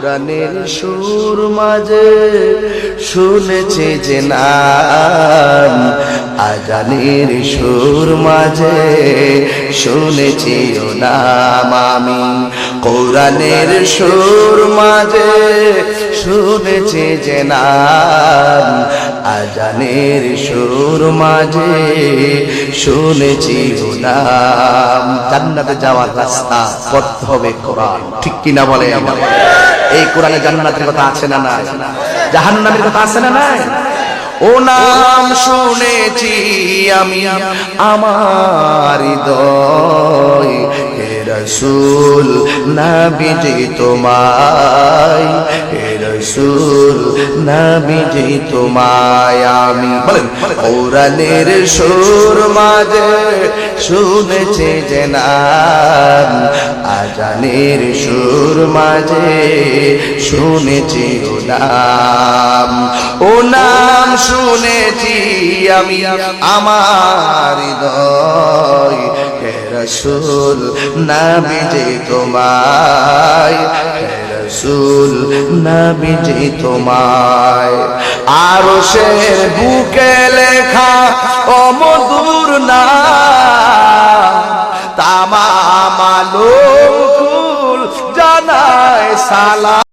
কোরআনের সুর মাঝে শুনেছি যে নাম, আজানের সুর মাঝে শুনেছি ও নাম। আমি কোরআনের সুর মাঝে শুনেছি যে নাম, আজানের সুর মাঝে শুনেছি ও নাম। জান্নাতে যাওয়ার রাস্তা করতে হবে কোরআন, ঠিক কিনা বলে? এই কোরআনে জান্নাতের কথা আছে না নাই? জাহান্নামের কথা আছে না নাই? ও নাম শুনেছি আমি আমার হৃদয়, হে রাসূল নবীজি তোমায়, হে রাসূল নবীজি তোমায় আমি। বলেন, কোরআনের সুর মাঝে শুনেছি যে নাম, আজানের সুর মাঝে শুনেছি ও নাম। ও নাম শুনেছি আমি আমার হৃদয়, হে রাসূল নবীজি তোমায়, হে রাসূল নবীজি তোমায়। আরশের বুকে লেখা ও মধুর নাম, তামাম আলম কুল জানায় সালাম।